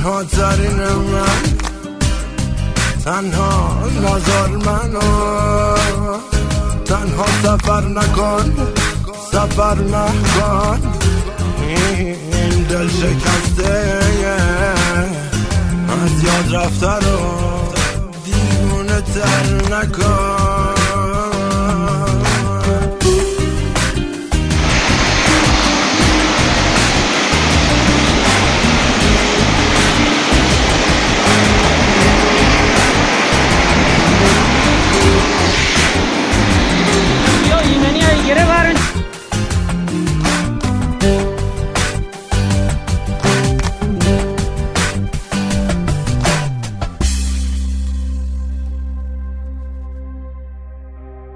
تنها ترین من، تنها نذار منو، تنها سفر نکن، سفر نکن. این دل شکسته از یاد رفته رو دیوونه تر نکن.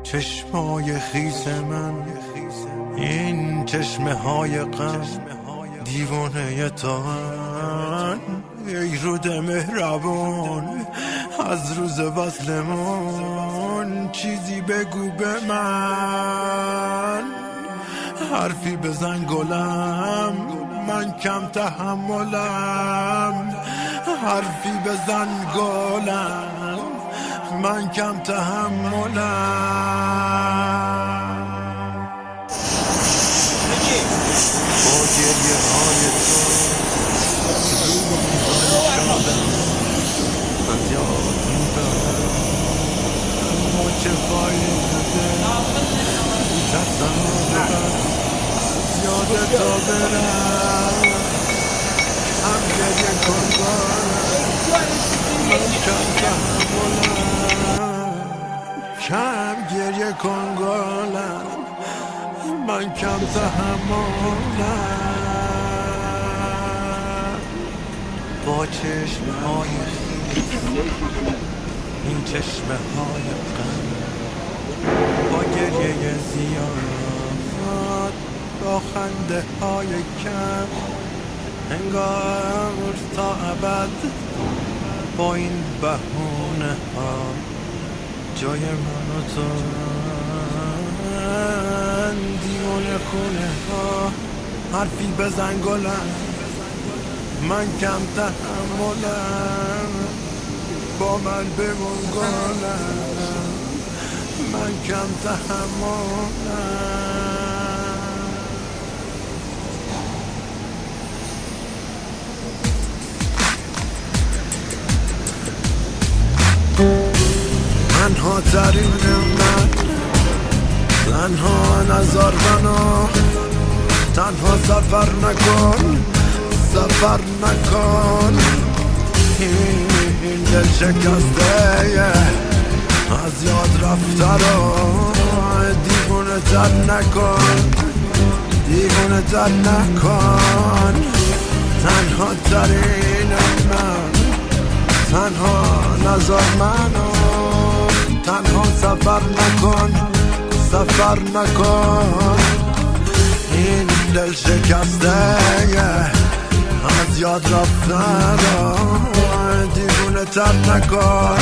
چشمای خیس من، این چشمه های غم، دیوانه تان. ای رود مهربان از روز وصلمون چیزی بگو به من، حرفی بزن گلم، من کم تحملم. حرفی بزن گلم، من کم تحملم. با گریه های تو شادم از یاد میبرم، اما چه فایده میترسم از یاد تو برم. هم گریه کن من کم تحملم، کم گریه کن گلم، من کم تحملم. با چشمه های خیس، این چشمه های غم، با گریه زیاد، با خنده های کم، انگار تا ابد با این بهونه ها جای من و تو. دیوانه خونه ها حرفی بزن گلم، من کم تحملم. با من بمون گلم، من کم تحملم. تنها ترین من، تنها نذار منو، تنها سفر نکن، سفر نکن. این دل شکسته از یاد رفته رو دیوونه تر نکن، دیوونه تر نکن. تنها ترین من، تنها نذار منو، تنها سفر نکن، سفر نکن. این دل شکسته از یاد رفته رو دیوونه تر نکن.